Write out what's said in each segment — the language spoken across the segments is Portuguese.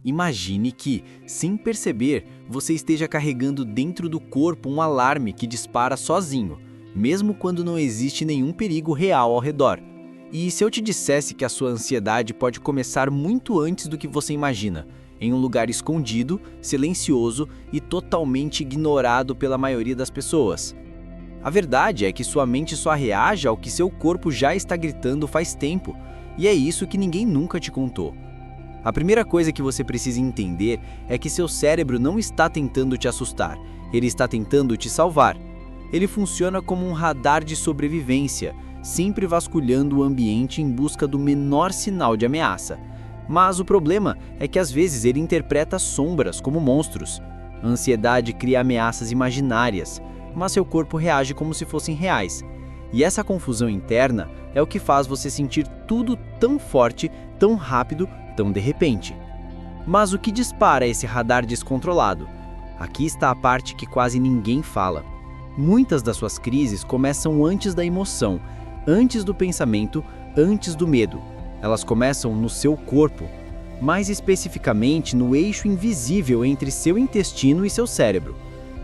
Imagine que, sem perceber, você esteja carregando dentro do corpo um alarme que dispara sozinho, mesmo quando não existe nenhum perigo real ao redor. E se eu te dissesse que a sua ansiedade pode começar muito antes do que você imagina, em um lugar escondido, silencioso e totalmente ignorado pela maioria das pessoas? A verdade é que sua mente só reage ao que seu corpo já está gritando faz tempo, e é isso que ninguém nunca te contou. A primeira coisa que você precisa entender é que seu cérebro não está tentando te assustar, ele está tentando te salvar. Ele funciona como um radar de sobrevivência, sempre vasculhando o ambiente em busca do menor sinal de ameaça. Mas o problema é que às vezes ele interpreta sombras como monstros. A ansiedade cria ameaças imaginárias, mas seu corpo reage como se fossem reais. E essa confusão interna é o que faz você sentir tudo tão forte, tão rápido, tão de repente. Mas o que dispara esse radar descontrolado? Aqui está a parte que quase ninguém fala. Muitas das suas crises começam antes da emoção, antes do pensamento, antes do medo. Elas começam no seu corpo, mais especificamente no eixo invisível entre seu intestino e seu cérebro.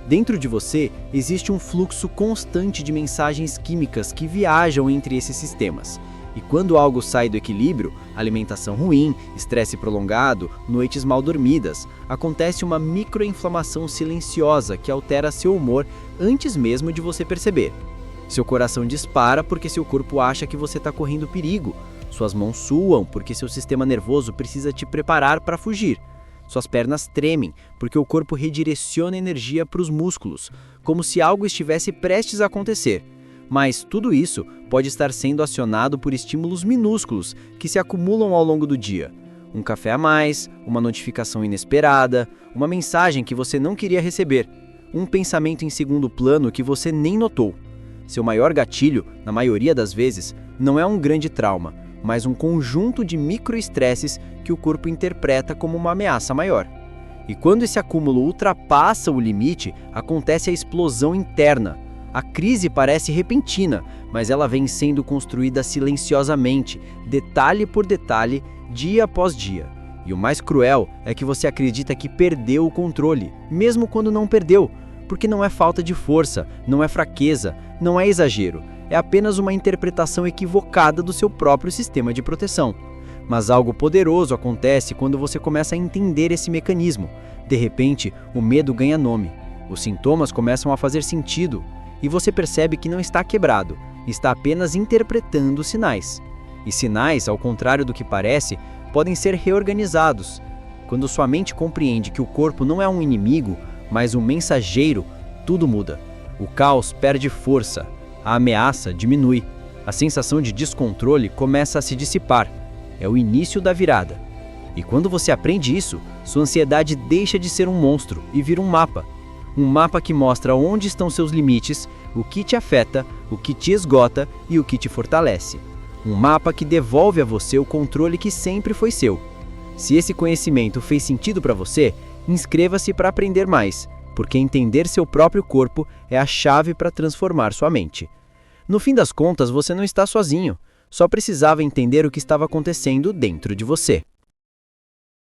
Dentro de você existe um fluxo constante de mensagens químicas que viajam entre esses sistemas. E quando algo sai do equilíbrio, alimentação ruim, estresse prolongado, noites mal dormidas, acontece uma microinflamação silenciosa que altera seu humor antes mesmo de você perceber. Seu coração dispara porque seu corpo acha que você está correndo perigo. Suas mãos suam porque seu sistema nervoso precisa te preparar para fugir. Suas pernas tremem porque o corpo redireciona energia para os músculos, como se algo estivesse prestes a acontecer. Mas tudo isso pode estar sendo acionado por estímulos minúsculos que se acumulam ao longo do dia. Um café a mais, uma notificação inesperada, uma mensagem que você não queria receber, um pensamento em segundo plano que você nem notou. Seu maior gatilho, na maioria das vezes, não é um grande trauma, mas um conjunto de microestresses que o corpo interpreta como uma ameaça maior. E quando esse acúmulo ultrapassa o limite, acontece a explosão interna. A crise parece repentina, mas ela vem sendo construída silenciosamente, detalhe por detalhe, dia após dia. E o mais cruel é que você acredita que perdeu o controle, mesmo quando não perdeu, porque não é falta de força, não é fraqueza, não é exagero, é apenas uma interpretação equivocada do seu próprio sistema de proteção. Mas algo poderoso acontece quando você começa a entender esse mecanismo. De repente, o medo ganha nome, os sintomas começam a fazer sentido, e você percebe que não está quebrado, está apenas interpretando sinais. E sinais, ao contrário do que parece, podem ser reorganizados. Quando sua mente compreende que o corpo não é um inimigo, mas um mensageiro, tudo muda. O caos perde força, a ameaça diminui, a sensação de descontrole começa a se dissipar. É o início da virada. E quando você aprende isso, sua ansiedade deixa de ser um monstro e vira um mapa. Um mapa que mostra onde estão seus limites, o que te afeta, o que te esgota e o que te fortalece. Um mapa que devolve a você o controle que sempre foi seu. Se esse conhecimento fez sentido para você, inscreva-se para aprender mais, porque entender seu próprio corpo é a chave para transformar sua mente. No fim das contas, você não está sozinho, só precisava entender o que estava acontecendo dentro de você.